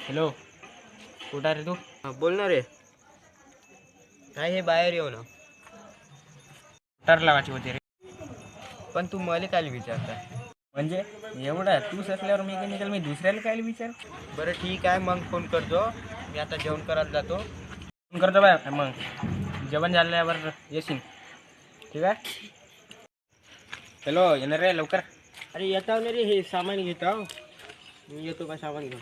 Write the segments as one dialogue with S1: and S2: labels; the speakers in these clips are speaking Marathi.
S1: हॅलो, कुठं रे तू?
S2: बोल ना रे. काय हे बाहेर येऊ ना.
S1: टर लावायची होती रे.
S2: पण तू मला काय विचारताय?
S1: म्हणजे एवढा तू असल्यावर मेकॅनिकल मी दुसऱ्याला काय विचार?
S2: बरं ठीक आहे, मग फोन करतो. मी आता जेवण करायला जातो.
S1: फोन करतो बाय. मग जेवण झाल्यावर येशील, ठीक आहे? हॅलो, येणार रे लवकर.
S2: अरे येताव ना रे, हे सामान घेतो. मी येतो का सामान घेऊन.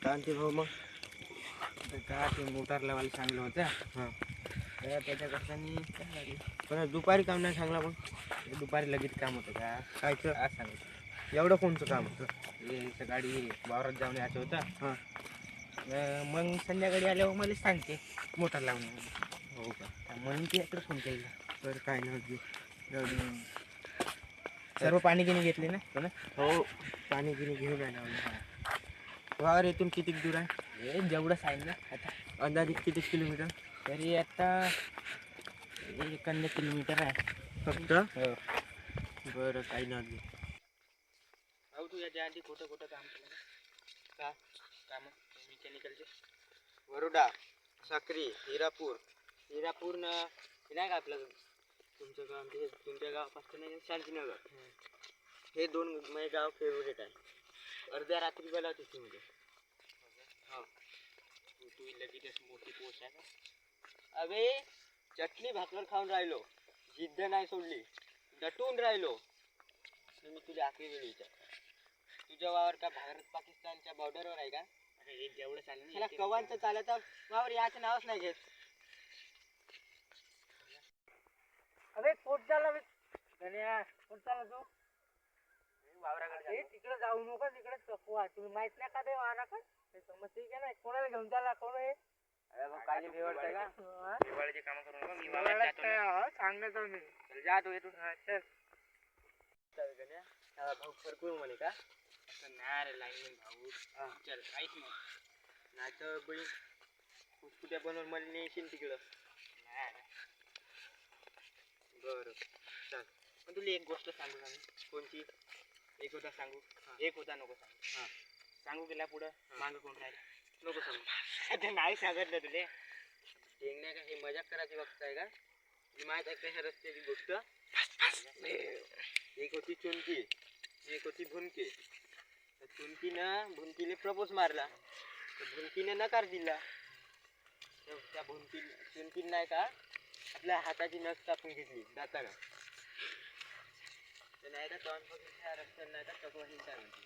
S2: कांती भाऊ मग
S1: का ते मोटार लावायला सांगलं होतं.
S2: हां.
S1: त्याच्या कशाने
S2: पण दुपारी काम नाही सांगला मग.
S1: दुपारी लगेच काम होतं का?
S2: कायचं
S1: आज सांगितलं.
S2: एवढं कोणचं काम होतं?
S1: हे सकाळी वावरात जाऊन यायचं होतं.
S2: हां.
S1: मग संध्याकाळी आल्यावर मला सांगते मोटार लावून.
S2: हो का?
S1: म्हणून ती इकडे फोन केला.
S2: बरं काय नव्हती.
S1: सर्व पाणी गिनी घेतले ना?
S2: हो, पाणी गिनी घेऊन आला. वावर इथून किती दूर आहे?
S1: हे जेवढंच आहे ना आता.
S2: अंदाजित किती किलोमीटर?
S1: तरी आता 1 किलोमीटर आहे
S2: फक्त.
S1: हो.
S2: बरं काही नव्हती.
S1: भाऊ तू याच्या आधी कुठं काम केलं का? काम मेकॅनिकलचे?
S2: वरोडा, साक्री, हिरापूर.
S1: हिरापूर नाही का आपलं तुमचं गाव, ते तुमच्या गावापासून नाही शांतीनगर. हे 2 माझे गाव फेवरेट आहे. अर्ध्या रात्री गेला होती तिथे. हो, तू लगेच मोठी पोस्ट आहे का? अबे चटणी भाकर खाऊन राहिलो, जिद्द नाही सोडली, दटून राहिलो. मी तुझ्या आखरी वेळी विचार, तुझ्या वावर का भारत पाकिस्तानच्या बॉर्डरवर आहे का? अरे जेवढं चालेल त्याला कवांचं चालत वावर याचं नावच नाही घेत. अरे कोट झाला कोट झाला तू वावराकडे तिकडे जाऊ नका, तिकडे चकवा. तुम्ही माहित नाही का ते वावराकडे समजते का नाही? कोणाला घेऊन चालला? कोण आहे? काही भेवडतंय का? भेवडाचे काम करू नका. मी वावरात सांगतो. मी चल जा तू येतो. चल
S2: भाऊ फरकू म्हणे का?
S1: नाही रे लाईन भाऊ. चल काहीच नाही.
S2: नाचं बळी कुठ्या बनवून मला नेशील तिकडं. बरं चल.
S1: पण तुला एक गोष्ट सांगू ना मी.
S2: कोणती?
S1: एक होता सांगू, एक होता नको सांगू.
S2: हां.
S1: सांगू गेला पुढं मागं कोण राहिलं
S2: नको सांगू.
S1: आता नाही सांगितलं तुले.
S2: टेंगण्या का हे मजाक करायची वक्त आहे का? मी माहीत आहे का रस्त्याची गोष्ट. एक होती चुनकी, एक होती भुनकी. चुनकीनं भुनकीले प्रपोज मारला, तर भुनकीनं नकार दिला. त्या चुनकीनं नाही का आपल्या हाताची नस कापून घेतली दातानं. तर नाही का तोंड बघून त्या रस्त्यानं नाही का चकवाशी काय म्हणते.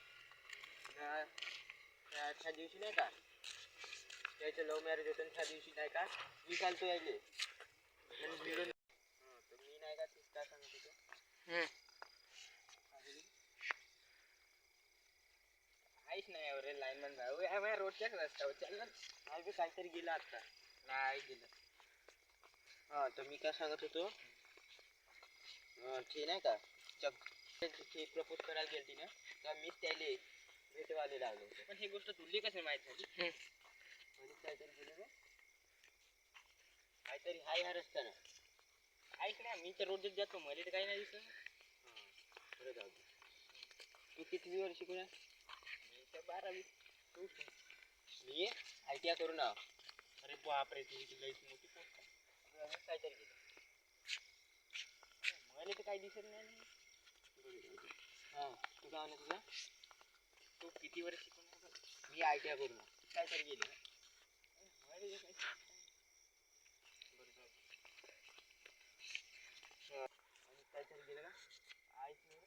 S2: त्या दिवशी नाही का त्याचं लव्ह मॅरेज होतं, त्या दिवशी नाही का मी चालतो यायले मिळून. तर मी नाही का तीच काय सांगत होतो. काहीच नाही रे लाईनमॅन भाऊ, रोडच्याच रस्त्यावर चल ना. नाही बी काहीतरी गेलं आता. नाही गेलं. हां, तर मी काय सांगत होतो, ते नाही का ते प्रपोज करायला गेलती ना, तर मीच त्याले भेटवाले लागलो होतो. पण ही गोष्ट तुला कसं माहीत झाली? काहीतरी गेलं रे, काहीतरी हाय ह्या रस्त्यानं. ऐक ना, मी तर रोजच जातो, मला तर काही नाही दिसत. बरं जाऊ दे. तू किती वर्ष शिकून? मी तर 12वी. तू? मी ITI करू ना. अरे बापरे, तुझी लईच मोठी पोस्ट आहे. काहीतरी गेलं मला तर काही दिसत नाही. हां, तू काय म्हणा तुझा? तू किती वर्ष शिकून? मी ITI करू ना. काहीतरी गेलं काहीतरी गेलं का? आईच नाही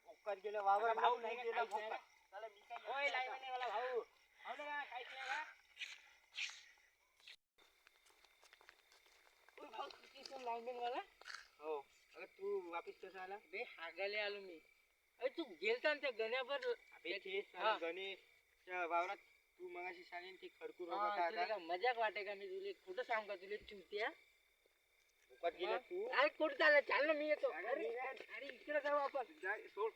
S2: ओकार गेलं वावर भाऊ नाही गेला. ओय लाईन नाही मला भाऊ. हो ना काहीच नाही का? ओय भाऊ किती लाईन मला? हो. अरे तू वापिस कसा आला? बे हागाले आलो मी. अरे तू गेलता ना त्या गण्यावर. अबे ते गणेशच्या वावरात तू मगाशी सांगेन ते खडकूर होता. मजाक वाटे का मी तुला? कुठं सांग का तुला चुमत्या? गेला तू? अरे कुठं चालला? चाल ना, मी येतो. अरे इकडे जाऊ आपण. सोड.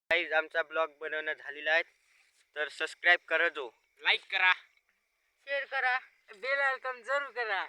S1: गाईज आमचा ब्लॉग बनवणं झालेला आहे तर सबस्क्राईब करा जो
S2: लाईक करा शेअर करा बेल आयकॉन जरूर करा.